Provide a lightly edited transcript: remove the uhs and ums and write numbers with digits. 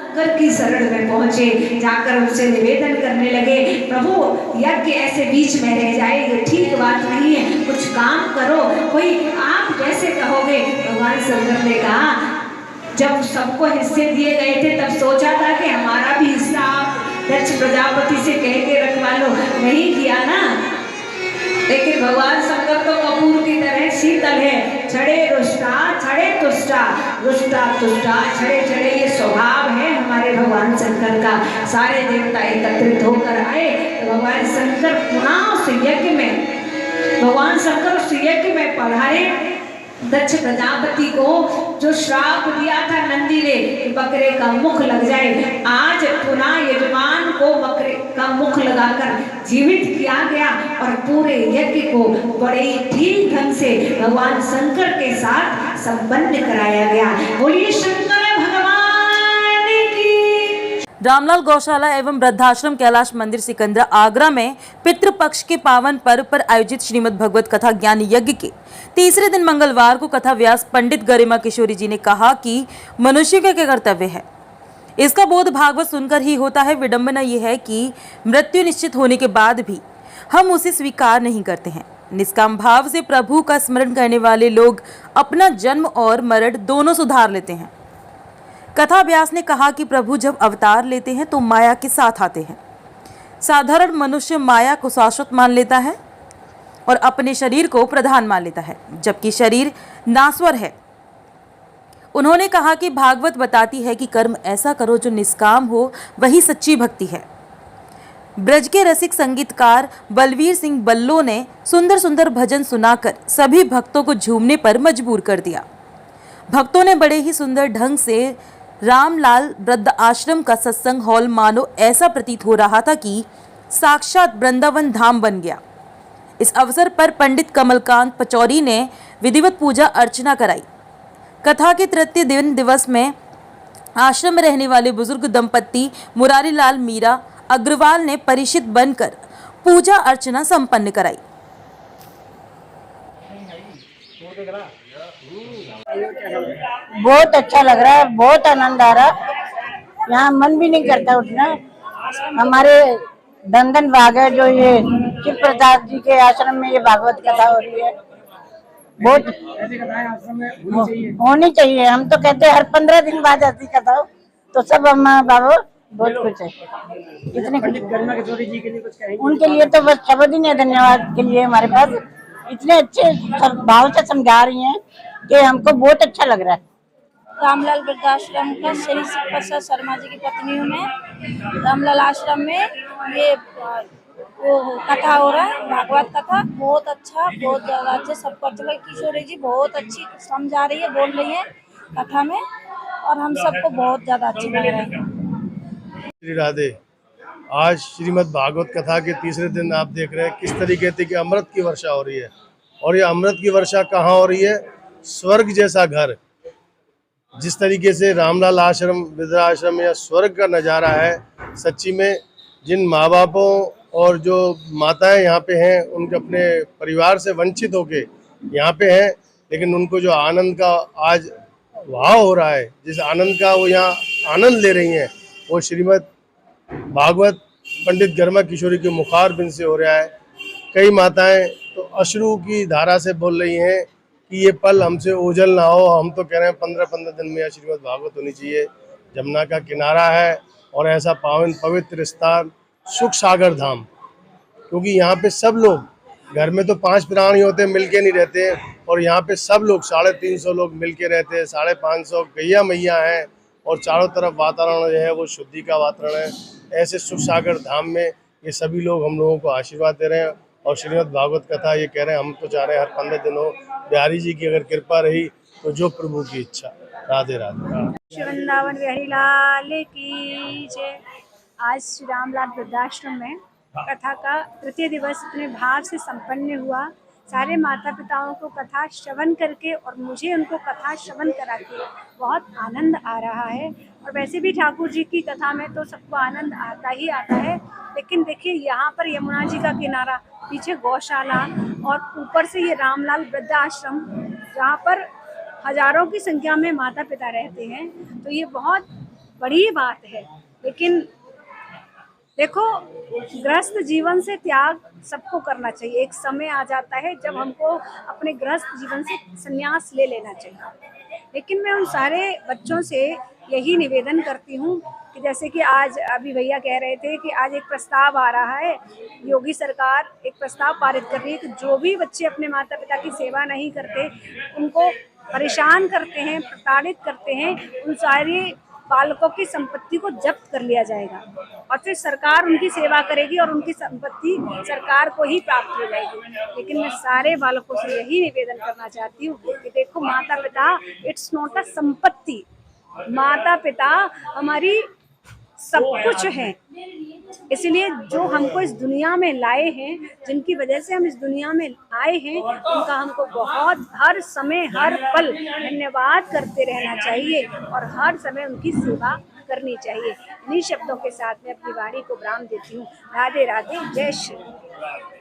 शंकर की शरण में पहुंचे, जाकर उनसे निवेदन करने लगे, प्रभु यज्ञ ऐसे बीच में रह जाए ये ठीक बात नहीं है, कुछ काम करो, कोई आप जैसे कहोगे। भगवान शंकर ने कहा, जब सबको हिस्से दिए गए थे तब सोचा था कि हमारा भी हिस्सा आप दक्ष प्रजापति से कह के रखवा लो, नहीं किया ना। लेकिन भगवान शंकर तो कपूर की तरह शीतल है, छड़े रुष्टा छड़े तुष्टा, रुष्टा तुष्टा छड़े छड़े, ये स्वभाव है हमारे भगवान शंकर का। सारे देवता एकत्रित होकर आए तो भगवान शंकर पुनः उस यज्ञ में, भगवान शंकर उस यज्ञ में पधारे। दक्ष प्रजापति को जो श्राप दिया था नंदी ने कि बकरे का मुख लग जाए, आज पुनः यजमान को बकरे का मुख लगाकर जीवित किया गया और पूरे यज्ञ को बड़े ठीक ढंग से भगवान शंकर के साथ संपन्न कराया गया। बोलिए शंकर भगवान की। रामलाल गौशाला एवं वृद्धाश्रम कैलाश मंदिर सिकंदरा आगरा में पितृपक्ष के पावन पर्व पर आयोजित श्रीमद् भगवत कथा ज्ञान यज्ञ के तीसरे दिन मंगलवार को कथा व्यास पंडित गरिमा किशोरी जी ने कहा कि मनुष्य का क्या कर्तव्य है, इसका बोध भागवत सुनकर ही होता है। विडंबना यह है कि मृत्यु निश्चित होने के बाद भी हम उसे स्वीकार नहीं करते हैं। निष्काम भाव से प्रभु का स्मरण करने वाले लोग अपना जन्म और मरण दोनों सुधार लेते हैं। कथा व्यास ने कहा कि प्रभु जब अवतार लेते हैं तो माया के साथ आते हैं। साधारण मनुष्य माया को शाश्वत मान लेता है और अपने शरीर को प्रधान मान लेता है, जबकि शरीर नाश्वर है। उन्होंने कहा कि भागवत बताती है कि कर्म ऐसा करो जो निष्काम हो, वही सच्ची भक्ति है। ब्रज के रसिक संगीतकार बलवीर सिंह बल्लो ने सुंदर सुंदर भजन सुनाकर सभी भक्तों को झूमने पर मजबूर कर दिया। भक्तों ने बड़े ही सुंदर ढंग से रामलाल वृद्ध आश्रम का सत्संग हॉल मानो ऐसा प्रतीत हो रहा था कि साक्षात वृंदावन धाम बन गया। इस अवसर पर पंडित कमलकांत पचौरी ने विधिवत पूजा अर्चना कराई। कथा के तृतीय दिन दिवस में आश्रम में रहने वाले बुजुर्ग दंपत्ति मुरारी लाल मीरा अग्रवाल ने परिचित बनकर पूजा अर्चना संपन्न कराई। बहुत अच्छा लग रहा है, बहुत आनंद आ रहा है, यहाँ मन भी नहीं करता उठना। हमारे दंदन बाग है जो ये शिव प्रसाद जी के आश्रम में ये भागवत कथा हो रही है, बहुत होनी चाहिए। हम तो कहते हैं हर 15 दिन बाद ऐसी कथा हो तो सब हम बाबा बहुत खुश है। इतने उनके लिए तो बस शब्द ही नहीं, धन्यवाद के लिए हमारे पास। इतने अच्छे भाव से समझा रही हैं कि हमको बहुत अच्छा लग रहा है। रामलाल वृद्धाश्रम का श्री प्रसाद शर्मा जी की पत्नी हूँ मैं। रामलाल आश्रम में ये वो कथा हो रहा है, भागवत कथा, बहुत अच्छा, बहुत ज्यादा अच्छे। सब कर चुके किशोरी जी बहुत अच्छी समझा रही है, बोल रही है कथा में, और हम सबको बहुत ज्यादा अच्छी लग रहा है। श्री राधे। आज श्रीमद् भागवत कथा के तीसरे दिन आप देख रहे हैं किस तरीके से कि अमृत की वर्षा हो रही है। और ये अमृत की वर्षा कहाँ हो रही है? स्वर्ग जैसा घर। जिस तरीके से रामलाल आश्रम वृद्धाश्रम या स्वर्ग का नज़ारा है, सच्ची में जिन माँ बापों और जो माताएं यहाँ पे हैं उनके अपने परिवार से वंचित होके यहाँ पे हैं, लेकिन उनको जो आनंद का आज भाव हो रहा है, जिस आनंद का वो यहाँ आनंद ले रही हैं, वो श्रीमद् भागवत पंडित गरिमा किशोरी के मुखार बिन से हो रहा है। कई माताएं तो अश्रु की धारा से बोल रही हैं कि ये पल हमसे ओझल ना हो। हम तो कह रहे हैं 15-15 दिन में यह श्रीमद् भागवत होनी चाहिए। जमुना का किनारा है और ऐसा पावन पवित्र स्थान सुख सागर धाम, क्योंकि यहाँ पे सब लोग, घर में तो 5 प्राणी होते हैं, मिलके नहीं रहते, और यहाँ पे सब लोग 350 लोग मिलके रहते हैं। 550 गैया मैया हैं और चारों तरफ वातावरण जो है वो शुद्धि का वातावरण है। ऐसे सुख सागर धाम में ये सभी लोग हम लोगों को आशीर्वाद दे रहे हैं। और श्रीमद् भागवत कथा ये कह रहे हैं, हम तो चाह रहे हैं हर 15 दिनों बिहारी जी की अगर कृपा रही तो जो प्रभु की इच्छा। राधे राधे। वृंदावन बिहारी लाल की जय। आज श्री रामलाल वृद्धाश्रम में कथा का तृतीय दिवस इतने भाव से संपन्न हुआ। सारे माता पिताओं को कथा श्रवण करके और मुझे उनको कथा श्रवण करा के बहुत आनंद आ रहा है। और वैसे भी ठाकुर जी की कथा में तो सबको आनंद आता ही आता है, लेकिन देखिए यहाँ पर यमुना जी का किनारा, पीछे गौशाला और ऊपर से ये रामलाल वृद्धाश्रम, जहाँ पर हजारों की संख्या में माता पिता रहते हैं, तो ये बहुत बड़ी बात है। लेकिन देखो, गृहस्थ जीवन से त्याग सबको करना चाहिए। एक समय आ जाता है जब हमको अपने गृहस्थ जीवन से संन्यास ले लेना चाहिए। लेकिन मैं उन सारे बच्चों से यही निवेदन करती हूँ कि जैसे कि आज अभी भैया कह रहे थे कि आज एक प्रस्ताव आ रहा है, योगी सरकार एक प्रस्ताव पारित कर रही है कि जो भी बच्चे अपने माता पिता की सेवा नहीं करते, उनको परेशान करते हैं, प्रताड़ित करते हैं, उन सारे बालकों की संपत्ति को जब्त कर लिया जाएगा और फिर सरकार उनकी सेवा करेगी और उनकी संपत्ति सरकार को ही प्राप्त हो जाएगी। लेकिन मैं सारे बालकों से यही निवेदन करना चाहती हूँ कि देखो, माता पिता इट्स नॉट अ संपत्ति। माता पिता हमारी सब कुछ है। इसलिए जो हमको इस दुनिया में लाए हैं, जिनकी वजह से हम इस दुनिया में आए हैं, उनका हमको बहुत हर समय हर पल धन्यवाद करते रहना चाहिए और हर समय उनकी सेवा करनी चाहिए। इन्हीं शब्दों के साथ मैं अपनी वाणी को विराम देती हूँ। राधे राधे, जय श्री राम।